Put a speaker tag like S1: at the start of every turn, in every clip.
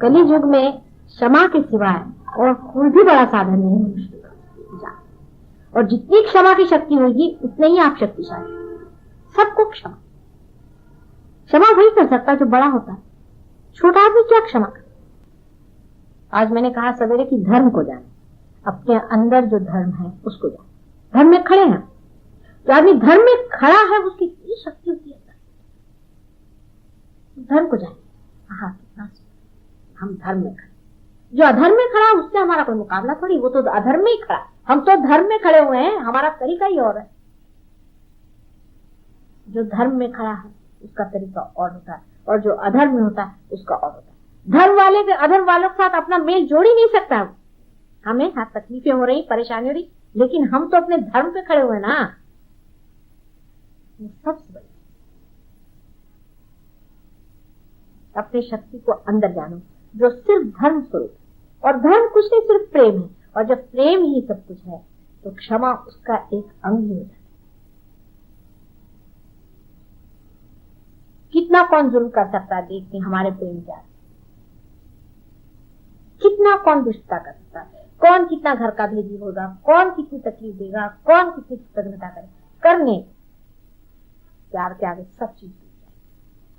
S1: कली युग में क्षमा के सिवाय और कोई भी बड़ा साधन नहीं है मनुष्य का। और जितनी क्षमा की शक्ति होगी उतने ही आप शक्तिशाली। सबको क्षमा, क्षमा वही कर सकता है जो बड़ा होता है। छोटा आदमी क्या क्षमा कर। आज मैंने कहा सवेरे कि धर्म को जाने, अपने अंदर जो धर्म है उसको जाने। धर्म में खड़े हैं, जो आदमी धर्म में खड़ा है उसकी इतनी शक्ति होती है। धर्म को जाने, हाँ कितना हम धर्म में खड़े। जो अधर्म में खड़ा है उससे हमारा कोई मुकाबला थोड़ी, वो तो अधर्म में ही खड़ा। हम तो धर्म में खड़े हुए हैं, हमारा तरीका ही और है। जो धर्म में खड़ा है उसका तरीका और होता है, और जो अधर्म में होता है उसका और होता है। धर्म वाले के अधर्म वालों के साथ अपना मेल जोड़ ही नहीं सकता। हमें हाँ तकलीफें हो रही, परेशानी हो रही, लेकिन हम तो अपने धर्म पे खड़े हुए ना। सबसे बड़ी अपनी शक्ति को अंदर जानो, जो सिर्फ धर्म स्वरूप, और धर्म कुछ नहीं सिर्फ प्रेम है। और जब प्रेम ही सब कुछ है तो क्षमा उसका एक अंग ही हो जाता है। कितना कौन जुल्म कर सकता है, देखते हैं हमारे प्रेम क्या है। कितना कौन दुष्टता कर सकता है, कौन कितना घर का भेदी होगा, कौन कितनी तकलीफ देगा, कौन कितनी कृतज्ञता करे। करने प्यार के आगे सब चीज,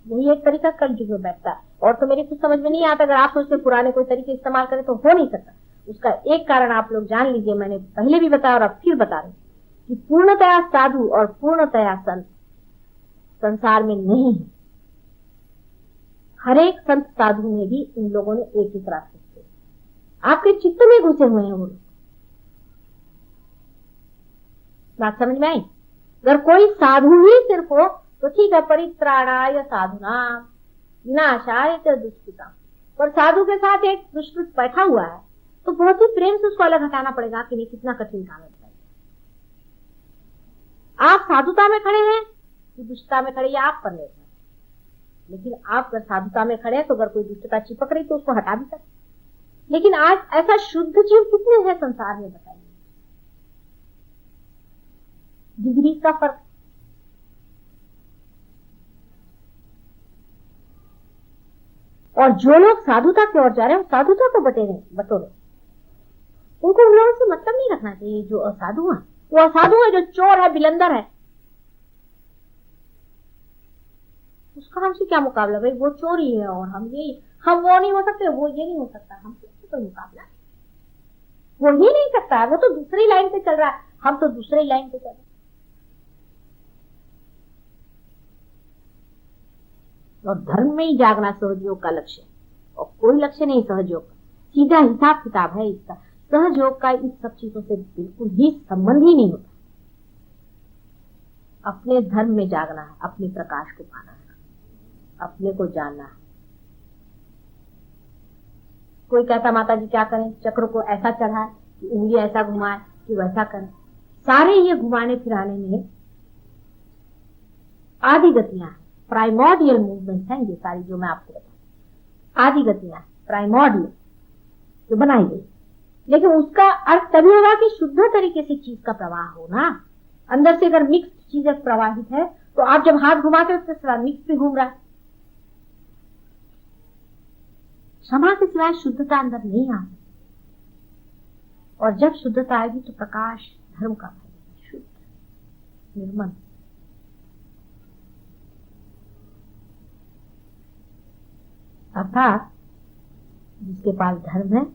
S1: यही एक तरीका कलयुग में बैठता है। और तो मेरी कुछ समझ में नहीं आता। अगर आप सोचते पुराने कोई तरीके इस्तेमाल करें तो हो नहीं सकता। उसका एक कारण आप लोग जान लीजिए, मैंने पहले भी बताया और अब फिर बता रही कि पूर्णतया साधु और पूर्णतया संत संसार में नहीं है। हर एक संत साधु में भी इन लोगों ने एक ही तरह से आपके चित्त में घुसे हुए हैं वो लोग। बात समझ में आई? अगर कोई साधु ही सिर्फ हो तो ठीक है, परित्राणाय साधुनाम विनाशाय च दुष्कृताम। पर साधु के साथ एक दुष्कृत बैठा हुआ है तो बहुत ही प्रेम से उसको अलग हटाना पड़ेगा कि नहीं, कितना कठिन काम है। आप साधुता में खड़े हैं कि दुष्टता में खड़े, या आप पर निर्भर। लेकिन आप अगर साधुता में खड़े हैं तो अगर कोई दुष्टता चिपक रही तो उसको हटा भी सकते। लेकिन आज ऐसा शुद्ध जीव कितने हैं संसार में, बताइए। डिग्री का फर्क। और जो लोग साधुता की ओर जा रहे हैं साधुता को बटोरे। उनको उन लोगों से मतलब नहीं रखना चाहिए। जो असाधु है वो असाधु है, जो चोर है, बिलंदर है, उसका हमसे क्या मुकाबला। भाई वो चोर ही है और हम वो नहीं हो सकते, वो ये नहीं हो सकता, हमसे कोई मुकाबला वो ही नहीं सकता है। वो तो दूसरी लाइन पे चल रहा है, हम तो दूसरी लाइन पे चल रहे हैं। और धर्म में ही जागना सहयोग का लक्ष्य, और कोई लक्ष्य नहीं सहयोग का। सीधा हिसाब किताब है इसका। सहयोग का इस सब चीजों से बिल्कुल ही संबंध ही नहीं होता। अपने धर्म में जागना है, अपने प्रकाश को पाना है, अपने को जानना है। कोई कहता माता जी क्या करें, चक्र को ऐसा चढ़ाए कि उंगली ऐसा घुमाए कि वैसा करें। सारे ये घुमाने फिराने में आदि गतियां हैं, प्राइमोर्डियल मूवमेंट है ये सारी जो मैं आपको बताऊं। आदि गतियां प्राइमोर्डियल जो बनाई गई। लेकिन उसका अर्थ तभी होगा कि शुद्ध तरीके से चीज का प्रवाह हो ना। अंदर से अगर मिक्स चीजें प्रवाहित है तो आप जब हाथ घुमाते हो तो मिक्स भी घूम रहा है। क्षमा के सिवाय शुद्धता अंदर नहीं आ सकती। और जब शुद्धता आएगी तो प्रकाश धर्म का है, शुद्ध निर्मल। अर्थात जिसके पास धर्म है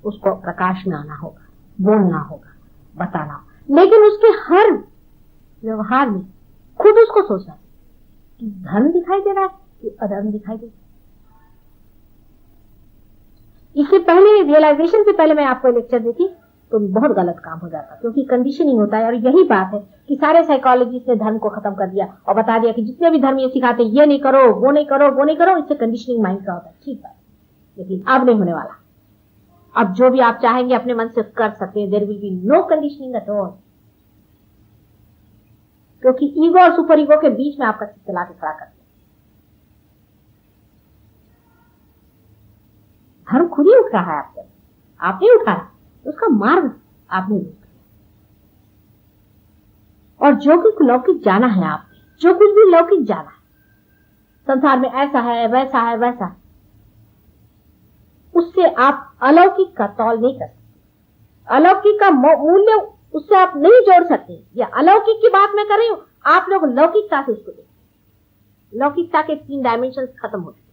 S1: उसको प्रकाश में आना होगा, बोलना होगा, बताना होगा। लेकिन उसके हर व्यवहार में खुद उसको सोचना कि धर्म दिखाई दे रहा है कि अधर्म दिखाई दे रहा है। इससे पहले रियलाइजेशन से पहले मैं आपको लेक्चर देती तो बहुत गलत काम हो जाता, क्योंकि कंडीशनिंग होता है। और यही बात है कि सारे साइकोलॉजिस्ट ने धर्म को खत्म कर दिया और बता दिया कि जितने भी धर्म ये सिखाते ये नहीं करो, वो नहीं करो, वो नहीं करो। इससे कंडीशनिंग माइंड का होता है। ठीक है, लेकिन अब नहीं होने वाला। अब जो भी आप चाहेंगे अपने मन से कर सकते हैं। There will be no conditioning at all, क्योंकि ईगो और सुपर ईगो के बीच में आपका चित्त ला के खड़ा कर दिया। धर्म खुद ही उठ रहा है आपसे, आप नहीं उठा रहा, उसका मार्ग आपने लिया। और जो कुछ लौकिक जाना है आपने, जो कुछ भी लौकिक जाना है संसार में, ऐसा है वैसा है वैसा है, उससे आप अलौकिक का तौल नहीं कर सकते। अलौकिक का मूल्य उससे आप नहीं जोड़ सकते। या अलौकिक की बात मैं कर रही हूं, आप लोग लौकिकता से उसको देखिए। लौकिकता के 3 डायमेंशन खत्म हो चुके।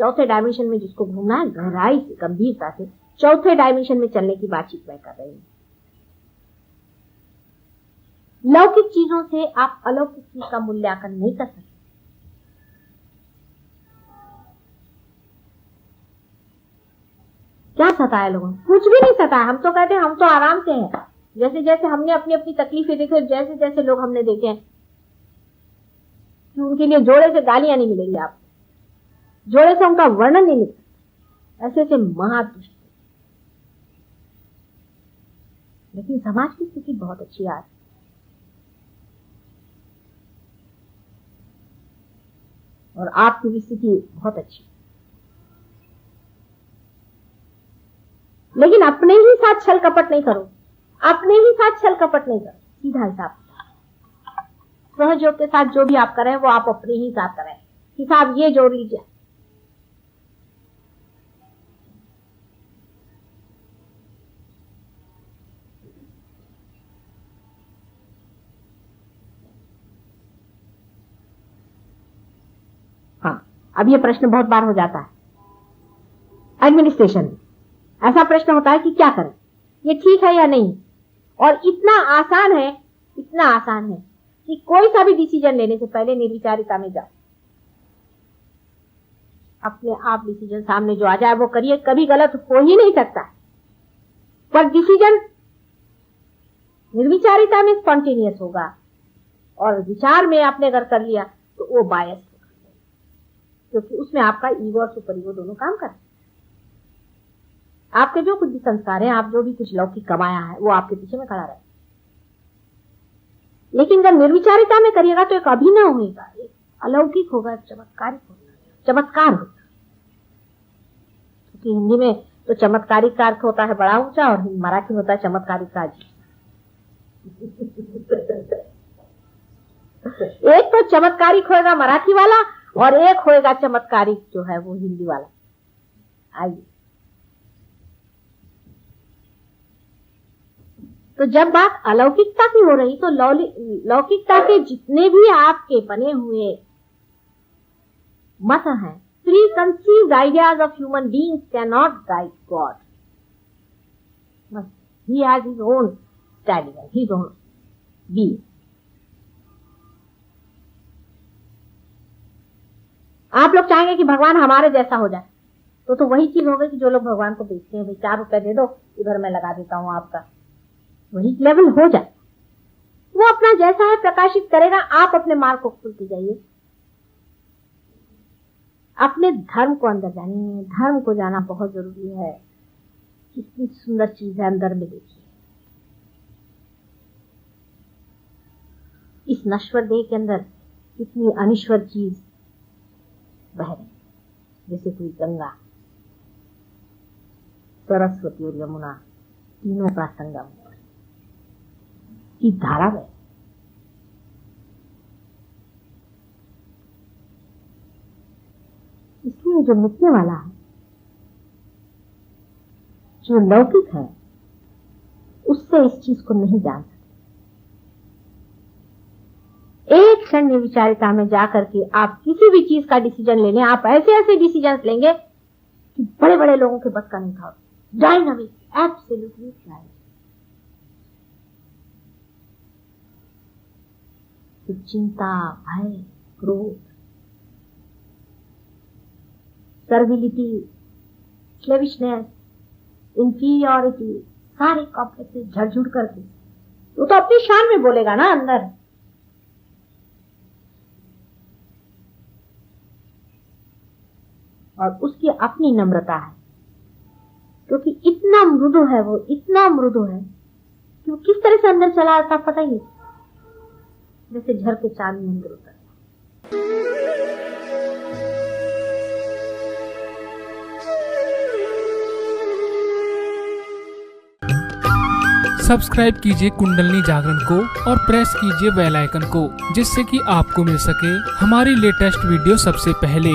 S1: चौथे डायमेंशन में जिसको घूमना है, गहराई से, गंभीरता से चौथे डायमेंशन में चलने की बातचीत मैं कर रही हूं। लौकिक चीजों से आप अलौकिक चीज का मूल्यांकन नहीं कर सकते। क्या सताया लोगों को? कुछ भी नहीं सताया। हम तो कहते हैं हम तो आराम से हैं। जैसे जैसे हमने अपनी अपनी तकलीफें देखी, जैसे जैसे लोग हमने देखे हैं कि उनके लिए जोड़े से गालियां नहीं मिलेंगी, आपको जोड़े से उनका वर्णन नहीं मिल सकता, ऐसे ऐसे महादुष्ट। लेकिन समाज की स्थिति बहुत अच्छी आज। और आपकी भी स्थिति बहुत अच्छी। लेकिन अपने ही साथ छल कपट नहीं करो। अपने ही साथ छल कपट नहीं करो। सीधा हिसाब। सहयोग के साथ जो भी आप करें वो आप अपने ही साथ करें। हिसाब ये जोड़ लीजिए। हाँ, अब ये प्रश्न बहुत बार हो जाता है एडमिनिस्ट्रेशन में। ऐसा प्रश्न होता है कि क्या करें, ये ठीक है या नहीं। और इतना आसान है, इतना आसान है कि कोई सा भी डिसीजन लेने से पहले निर्विचारिता में जाओ। अपने आप डिसीजन सामने जो आ जाए वो करिए। कभी गलत हो ही नहीं सकता। पर डिसीजन निर्विचारिता में स्पॉन्टेनियस होगा। और विचार में आपने अगर कर लिया तो वो बायस होगा, क्योंकि उसमें आपका ईगो और सुपर ईगो दोनों काम करते हैं। आपके जो कुछ भी संस्कार है, आप जो भी कुछ लौकिक कमाया है, वो आपके पीछे में खड़ा रहे। लेकिन जब निर्विचारिता में करिएगा तो एक अभिनव होगा, एक अलौकिक होगा, एक चमत्कारिक होगा, चमत्कार होगा। क्योंकि हिंदी में तो चमत्कारिक का अर्थ होता है बड़ा ऊंचा, और मराठी होता है चमत्कारिक का अजीब। एक तो चमत्कारिक होएगा मराठी वाला, और एक होएगा चमत्कारिक जो है वो हिंदी वाला। आइए, तो जब बात अलौकिकता की हो रही तो लौकिकता के जितने भी आपके बने हुए मत हैं, preconceived ideas of human beings can not guide God. He has his own standing, his own being. आप लोग चाहेंगे कि भगवान हमारे जैसा हो जाए, तो वही चीज हो गई कि जो लोग भगवान को बेचते हैं, भाई 4 रुपए दे दो, उधर मैं लगा देता हूं आपका, वही लेवल हो जाए। वो अपना जैसा है प्रकाशित करेगा। आप अपने मार्ग को खुलते जाइए। अपने धर्म को अंदर जानिए। धर्म को जाना बहुत जरूरी है। कितनी सुंदर चीज है अंदर में, देखिए। इस नश्वर देह के अंदर कितनी अनिश्वर चीज बह रही, जैसे कोई गंगा, सरस्वती और यमुना तीनों का संगम की धारा है। इसलिए जो मिटने वाला है, जो लौकिक है, उससे इस चीज को नहीं जान सकते। एक क्षण निर्विचारिता में जाकर के आप किसी भी चीज का डिसीजन ले लें, आप ऐसे ऐसे डिसीजन लेंगे कि बड़े बड़े लोगों के बस का नहीं था। Dynamic, absolutely dynamic. तो चिंता, भय, क्रोध, सर्विलिटी, स्लेविशनेस, इंफीरियरिटी, सारे कॉम्प्लेक्सेस झड़झुड़ करके वो तो अपनी शान में बोलेगा ना अंदर। और उसकी अपनी नम्रता है, क्योंकि इतना मृदु है वो, इतना मृदु है कि वो किस तरह से अंदर चला आता पता ही नहीं, जैसे झर के चांद में अंदर उतर।
S2: सब्सक्राइब कीजिए कुंडलनी जागरण को और प्रेस कीजिए बेल आइकन को, जिससे कि आपको मिल सके हमारी लेटेस्ट वीडियो सबसे पहले।